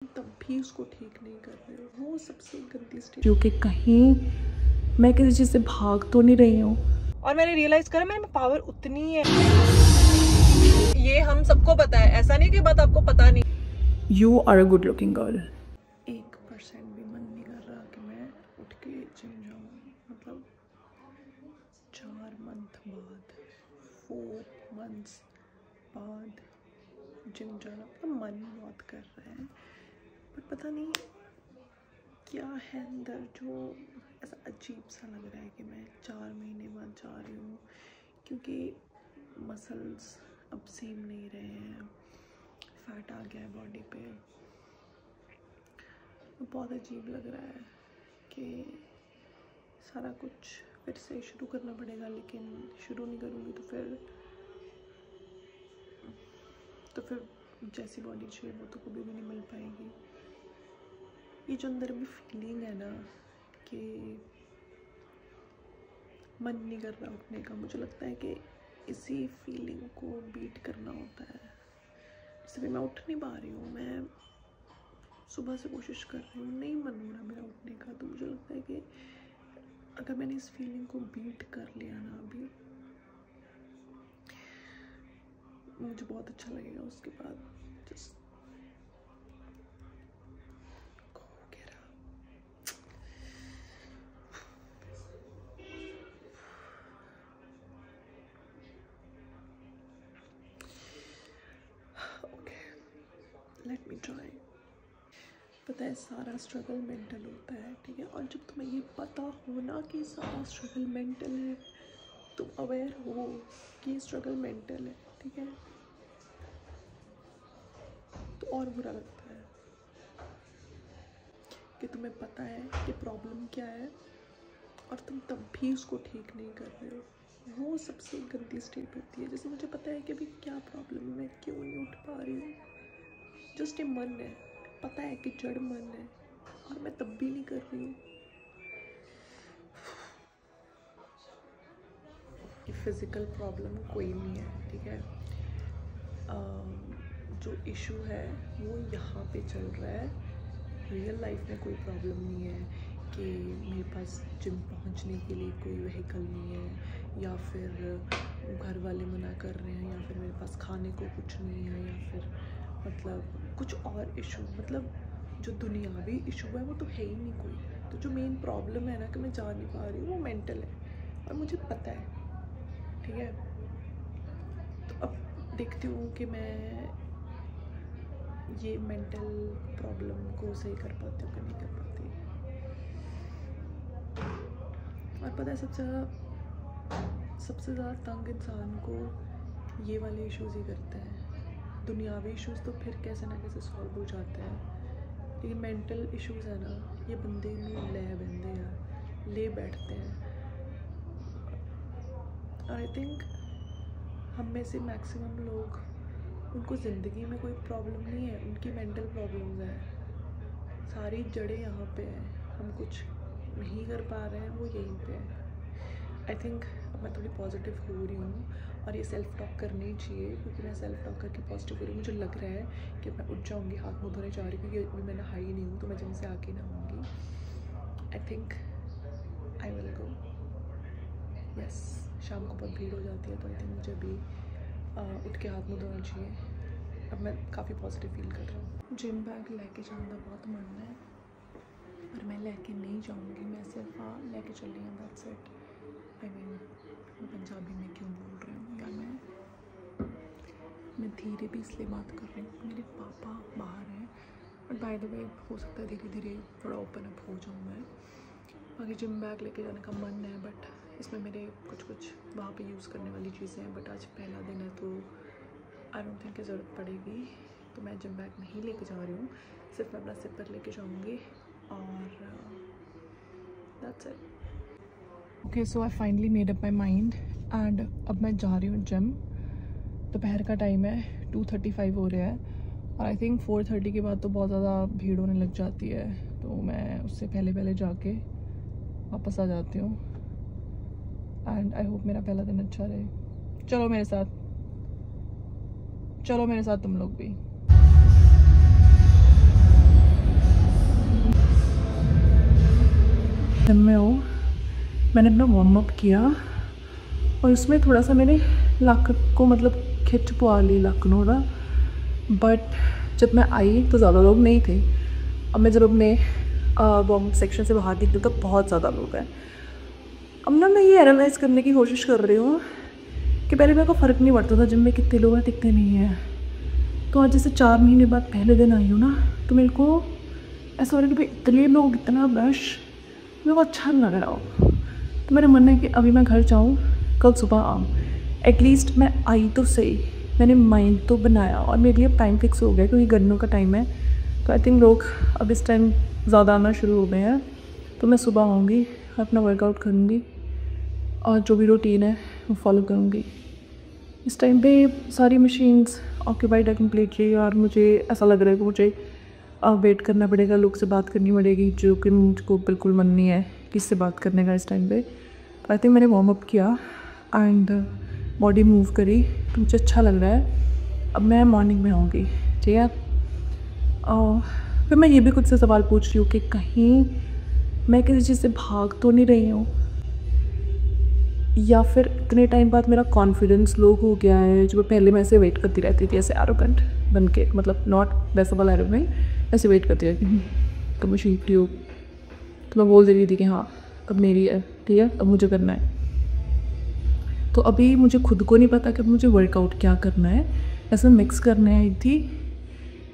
तब भी उसको ठीक नहीं कर रहे हो, वो सबसे गंदी स्टेज। जो कि कहीं मैं किसी चीज़ से भाग तो नहीं रही हूँ। और मैंने रियलाइज करा मेरे में पावर उतनी है, ये हम सबको पता है, ऐसा नहीं कि बात आपको पता नहीं। You are a good looking girl. 1% भी मन नहीं कर रहा कि मैं उठ के जिम जाऊँ। मतलब 4 मंथ बाद, 4 मंथ्स बाद जिम जाना, मतलब मन बहुत कर रहा है, पर पता नहीं क्या है अंदर जो ऐसा अजीब सा लग रहा है कि मैं 4 महीने बाद जा रही हूँ, क्योंकि मसल्स अब सेम नहीं रहे हैं, फैट आ गया है बॉडी पे। बहुत अजीब लग रहा है कि सारा कुछ फिर से शुरू करना पड़ेगा, लेकिन शुरू नहीं करूँगी तो फिर जैसी बॉडी चाहिए वो तो कभी भी नहीं मिल पाएगी। ये जो अंदर में फीलिंग है ना कि मन नहीं कर रहा उठने का, मुझे लगता है कि इसी फीलिंग को बीट करना होता है। जैसे भी मैं उठ नहीं पा रही हूँ, मैं सुबह से कोशिश कर रही हूँ, नहीं मन हो रहा मेरा उठने का, तो मुझे लगता है कि अगर मैंने इस फीलिंग को बीट कर लिया ना अभी, मुझे बहुत अच्छा लगेगा। उसके बाद जस्ट लेट मी ट्राई। पता है सारा स्ट्रगल मेंटल होता है, ठीक है, और जब तुम्हें ये पता हो ना कि सारा स्ट्रगल मेंटल है, तुम अवेयर हो कि स्ट्रगल मेंटल है, ठीक है, तो और बुरा लगता है कि तुम्हें पता है कि प्रॉब्लम क्या है और तुम तब भी उसको ठीक नहीं कर रहे हो। वो सबसे गंदी स्टेट होती है। जैसे मुझे पता है कि अभी क्या प्रॉब्लम है, मैं क्यों नहीं उठ पा रही हूँ, जस्ट ये मन है, पता है कि जड़ मन है, और मैं तब भी नहीं कर रही हूँ। फिज़िकल प्रॉब्लम कोई नहीं है, ठीक है, जो इशू है वो यहाँ पे चल रहा है। रियल लाइफ में कोई प्रॉब्लम नहीं है कि मेरे पास जिम पहुँचने के लिए कोई व्हीकल नहीं है, या फिर घर वाले मना कर रहे हैं, या फिर मेरे पास खाने को कुछ नहीं है, या फिर मतलब कुछ और इशू, मतलब जो दुनियावी इशू है वो तो है ही नहीं कोई। तो जो मेन प्रॉब्लम है ना कि मैं जा नहीं पा रही हूँ, वो मेंटल है, और मुझे पता है, ठीक है। तो अब देखती हूँ कि मैं ये मेंटल प्रॉब्लम को सही कर पाती हूँ कि नहीं कर पाती। और पता है सबसे ज़्यादा तंग इंसान को ये वाले इश्यूज़ ही करते हैं। दुनियावी इश्यूज़ तो फिर कैसे ना कैसे सॉल्व हो जाते हैं, लेकिन मेंटल इश्यूज़ है ना, ये बंदे में ले बैठते हैं। और आई थिंक हम में से मैक्सिमम लोग, उनको ज़िंदगी में कोई प्रॉब्लम नहीं है, उनकी मेंटल प्रॉब्लम्स हैं। सारी जड़ें यहाँ पे हैं, हम कुछ नहीं कर पा रहे हैं, वो यहीं पे है। आई थिंक अब मैं थोड़ी पॉजिटिव हो रही हूँ, और ये सेल्फ टॉक करनी ही चाहिए, क्योंकि मैं सेल्फ टॉक करके पॉजिटिव हो रही हूँ। मुझे लग रहा है कि मैं उठ जाऊँगी, हाथ मुँह धोने जा रही हूँ, क्योंकि अभी मैं नहाई नहीं हूँ, तो मैं जिम से आके नहाऊँगी। I think I will go. Yes, शाम को बहुत भीड़ हो जाती है, तो आई थिंक मुझे अभी उठ के हाथ मुँह धोना चाहिए। अब मैं काफ़ी पॉजिटिव फील कर रहा हूँ। जिम बैग लेके जाने का बहुत मन है, पर मैं लेके नहीं जाऊँगी, मैं सिर्फ लेके चल रही हूँ, दैट्स इट। आई मीन मैं पंजाबी में क्यों बोल रही हूँ, या मैं धीरे भी इसलिए बात कर रही हूँ, मेरे पापा बाहर हैं, बट बाय द वे हो सकता है धीरे धीरे थोड़ा ओपन अप हो जाऊँ मैं। बाकी जिम बैग लेके जाने का मन है, बट इसमें मेरे कुछ वहाँ पे यूज़ करने वाली चीज़ें हैं, बट आज पहला दिन है, तो आई डोंट थिंक ज़रूरत पड़ेगी, तो मैं जिम बैग नहीं लेके जा रही हूँ, सिर्फ मैं अपना सिपर लेके जाऊँगी, और that's it. Okay, so I finally made up my mind, and अब मैं जा रही हूँ जिम। दोपहर का टाइम है, 2:35 हो रहा है, और आई थिंक 4:30 के बाद तो बहुत ज़्यादा भीड़ होने लग जाती है, तो मैं उससे पहले जाके वापस आ जाती हूँ। एंड आई होप मेरा पहला दिन अच्छा रहे। चलो मेरे साथ तुम लोग भी। में हो, मैंने अपना वार्म अप किया और उसमें थोड़ा सा मैंने लक को मतलब खिंच पा ली लखनऊ ना। बट जब मैं आई तो ज़्यादा लोग नहीं थे। अब मैं जब अपने वार्म अप सेक्शन से बाहर निकली तो बहुत ज़्यादा लोग हैं। अब ना मैं ये एनालाइज करने की कोशिश कर रही हूँ कि पहले मेरे को फ़र्क नहीं पड़ता था जब में कितने लोग हैं कितने नहीं हैं। तो आज जैसे 4 महीने बाद पहले दिन आई हूँ ना, तो मेरे को ऐसा हो रहा है कि भाई इतने लोग इतना रश, मेरे को अच्छा नहीं लग रहा हो। तो मेरा मन है कि अभी मैं घर जाऊँ, कल सुबह आऊँ, एटलीस्ट मैं आई तो सही, मैंने माइंड तो बनाया। और मेरे लिए अब टाइम फिक्स हो गया क्योंकि गर्मियों का टाइम है, तो आई थिंक लोग अब इस टाइम ज़्यादा आना शुरू हो गए हैं। तो मैं सुबह आऊँगी, अपना वर्कआउट करूँगी और जो भी रूटीन है वो फॉलो करूँगी। इस टाइम पे सारी मशीन्स ऑक्यूपाइड है कम्प्लीटली और मुझे ऐसा लग रहा है कि मुझे वेट करना पड़ेगा, लोग से बात करनी पड़ेगी, जो कि मुझको बिल्कुल मन नहीं है किससे बात करने का इस टाइम पे। तो आई थिंक मैंने वार्म अप किया एंड बॉडी मूव करी तो मुझे अच्छा लग रहा है। अब मैं मॉर्निंग में आऊँगी, ठीक है। और फिर मैं ये भी खुद से सवाल पूछ रही हूँ कि कहीं मैं किसी चीज़ से भाग तो नहीं रही हूँ, या फिर इतने टाइम बाद मेरा कॉन्फिडेंस लो हो गया है। जो पहले मैं ऐसे वेट करती रहती थी ऐसे एरोगेंट बन के, मतलब नॉट वैसा वाला एरोगेंट, ऐसे वेट करती रहती तो मैं सीख रही हूँ, तो मैं बोल दे रही थी कि हाँ अब मेरी है, ठीक है, अब मुझे करना है। तो अभी मुझे खुद को नहीं पता कि अब मुझे वर्कआउट क्या करना है, ऐसे मिक्स करना है थी।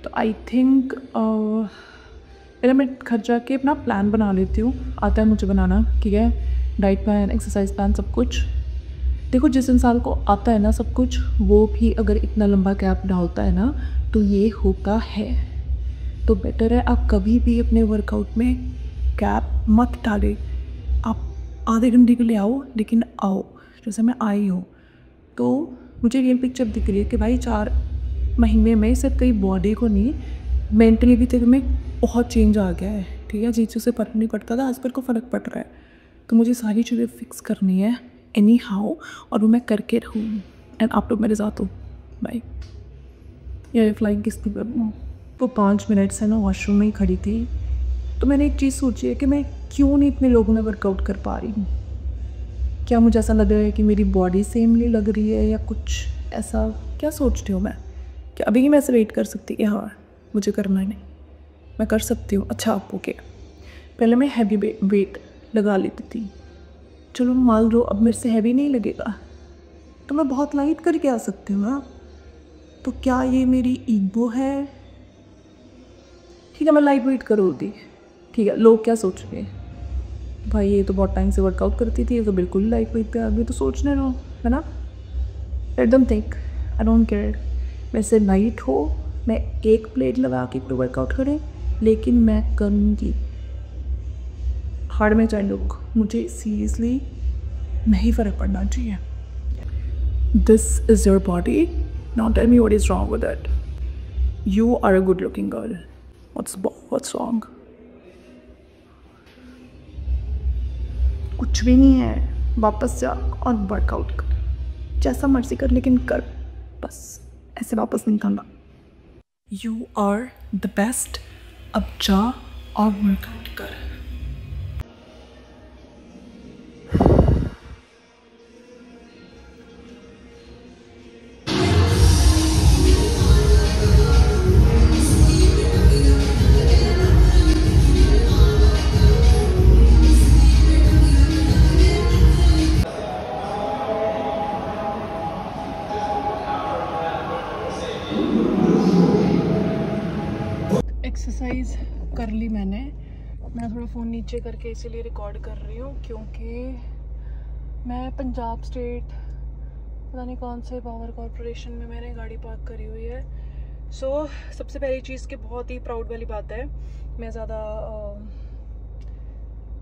तो आई थिंक पहले मैं घर जाके अपना प्लान बना लेती हूँ, आता है मुझे बनाना, ठीक है, डाइट प्लान, एक्सरसाइज प्लान, सब कुछ। देखो जिस इंसान को आता है ना सब कुछ, वो भी अगर इतना लंबा गैप डालता है ना तो ये होता है। तो बेटर है आप कभी भी अपने वर्कआउट में गैप मत डालें। आप आधे घंटे के लिए आओ, लेकिन आओ। जैसे मैं आई हूँ तो मुझे रियल पिक्चर दिख रही है कि भाई 4 महीने में सिर्फ तेरी बॉडी को नहीं, मेंटली भी तेरे में बहुत चेंज आ गया है, ठीक है। जिस चीज़ से फर्क नहीं पड़ता था आज मेरे को फ़र्क पड़ रहा है। तो मुझे सारी चीज़ें फिक्स करनी है एनी हाउ, और वो मैं करके रहूँ। एंड आप लोग मेरे साथ हो भाई। ये फ्लाइंग किस पर वो 5 मिनट से ना वॉशरूम में ही खड़ी थी, तो मैंने एक चीज़ सोची है कि मैं क्यों नहीं इतने लोगों में वर्कआउट कर पा रही हूँ। क्या मुझे ऐसा लग रहा है कि मेरी बॉडी सेमली लग रही है या कुछ ऐसा? क्या सोचती हूँ मैं कि अभी ही मैं ऐसे वेट कर सकती कि हाँ मुझे करना है? नहीं, मैं कर सकती हूँ। अच्छा आप ओके, पहले मैं हैवी वेट लगा लेती थी, चलो मान लो अब मेरे से हैवी नहीं लगेगा तो मैं बहुत लाइट करके आ सकती हूँ ना। तो क्या ये मेरी ईगो है? ठीक है मैं लाइट वेट करूँगी, ठीक है। लोग क्या सोच रहे हैं, भाई ये तो बहुत टाइम से वर्कआउट करती थी, ये तो बिल्कुल लाइट वेट पे आ गई, तो सोचने दो, है ना। Let them think, I don't care. वैसे लाइट हो, मैं एक प्लेट लगा के वर्कआउट करें, लेकिन मैं करूँगी। हार्ड में चाहे लोग, मुझे सीरियसली नहीं फ़र्क पड़ना चाहिए। This is your body, now tell me what is wrong with it. You are a good looking girl, what's wrong? कुछ भी नहीं है, वापस जा और वर्कआउट कर, जैसा मर्जी कर, लेकिन कर, बस ऐसे वापस नहीं करना। यू आर द बेस्ट, अब जा और वर्कआउट कर। एक्सरसाइज कर ली मैंने। मैं थोड़ा फ़ोन नीचे करके इसीलिए रिकॉर्ड कर रही हूँ क्योंकि मैं पंजाब स्टेट पता नहीं कौन से पावर कॉरपोरेशन में मैंने गाड़ी पार्क करी हुई है। सो सबसे पहली चीज़ कि बहुत ही प्राउड वाली बात है, मैं ज़्यादा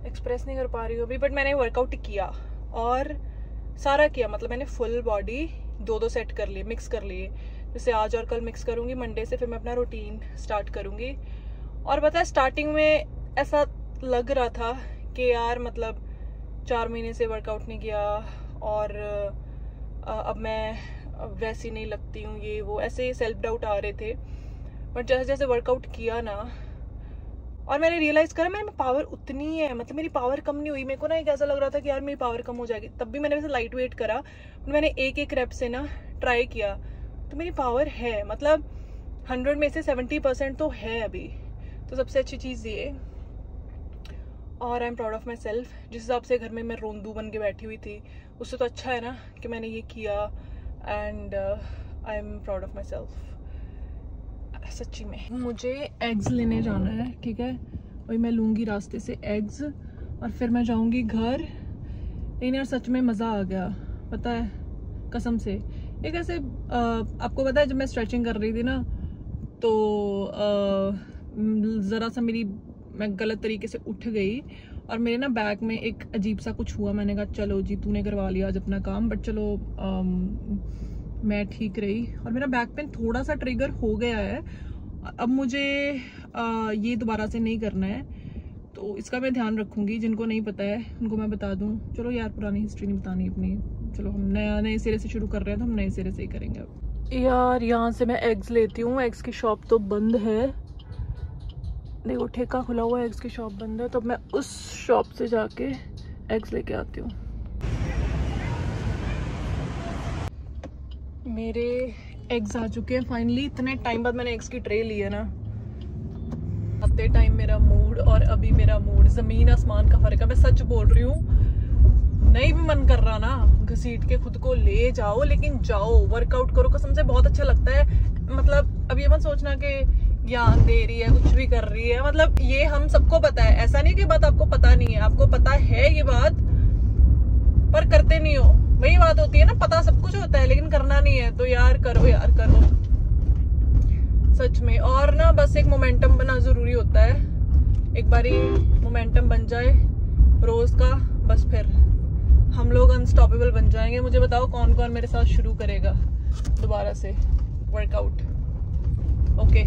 एक्सप्रेस नहीं कर पा रही हूँ अभी, बट मैंने वर्कआउट किया और सारा किया, मतलब मैंने फुल बॉडी 2-2 सेट कर लिए, मिक्स कर लिए। जैसे आज और कल मिक्स करूँगी, मंडे से फिर मैं अपना रूटीन स्टार्ट करूँगी। और पता है स्टार्टिंग में ऐसा लग रहा था कि यार मतलब 4 महीने से वर्कआउट नहीं किया और अब मैं वैसी नहीं लगती हूँ, ये वो ऐसे सेल्फ डाउट आ रहे थे। बट जैसे जैसे वर्कआउट किया ना और मैंने रियलाइज़ करा मेरे में पावर उतनी ही है, मतलब मेरी पावर कम नहीं हुई। मेरे को ना एक ऐसा लग रहा था कि यार मेरी पावर कम हो जाएगी, तब भी मैंने वैसे लाइट वेट करा, मैंने एक रेप से ना ट्राई किया, तो मेरी पावर है, मतलब 100 में से 70% तो है अभी, तो सबसे अच्छी चीज़ ये। और I am proud of my self. जिस हिसाब से घर में मैं रोंदू बन के बैठी हुई थी, उससे तो अच्छा है ना कि मैंने ये किया, and I am proud of my self सच्ची में। मुझे एग्स लेने जाना है, ठीक है, वही मैं लूँगी रास्ते से एग्स, और फिर मैं जाऊँगी घर। लेकिन यार सच में मज़ा आ गया, पता है, कसम से। एक ऐसे आपको पता है जब मैं स्ट्रेचिंग कर रही थी ना, तो ज़रा सा मैं गलत तरीके से उठ गई और मेरे ना बैक में एक अजीब सा कुछ हुआ। मैंने कहा चलो जी तूने करवा लिया आज अपना काम, बट चलो मैं ठीक रही, और मेरा बैक पेन थोड़ा सा ट्रिगर हो गया है। अब मुझे ये दोबारा से नहीं करना है, तो इसका मैं ध्यान रखूँगी। जिनको नहीं पता है उनको मैं बता दूँ। चलो यार पुरानी हिस्ट्री नहीं बतानी अपनी, चलो हम नए सिरे से शुरू कर रहे हैं, तो हम नए सिरे से ही करेंगे अब। यार यहाँ से मैं एग्स लेती हूँ, एग्स की शॉप तो बंद है, देखो ठेका खुला हुआ है, एग्स की शॉप बंद है, तो मैं उस शॉप से जाके एग्स लेके आती हूँ। मेरे एग्स आ चुके हैं फाइनली। इतने टाइम बाद मैंने एग्स की ट्रे ली है ना। आते टाइम मेरा मूड और अभी मेरा मूड ज़मीन आसमान का फ़र्क है, मैं सच बोल रही हूँ। नहीं भी मन कर रहा ना घसीट के खुद को ले जाओ, लेकिन जाओ वर्कआउट करो, कसम से बहुत अच्छा लगता है। मतलब अब ये मत सोचना कि ज्ञान दे रही है, कुछ भी कर रही है, मतलब ये हम सबको पता है, ऐसा नहीं कि बात आपको पता नहीं है, आपको पता है ये बात, पर करते नहीं हो। वही बात होती है ना, पता सब कुछ होता है लेकिन करना नहीं है, तो यार करो, यार करो सच में। और ना बस एक मोमेंटम बना जरूरी होता है, एक बारी मोमेंटम बन जाए रोज का, बस फिर हम लोग अनस्टॉपेबल बन जाएंगे। मुझे बताओ कौन कौन मेरे साथ शुरू करेगा दोबारा से वर्कआउट। ओके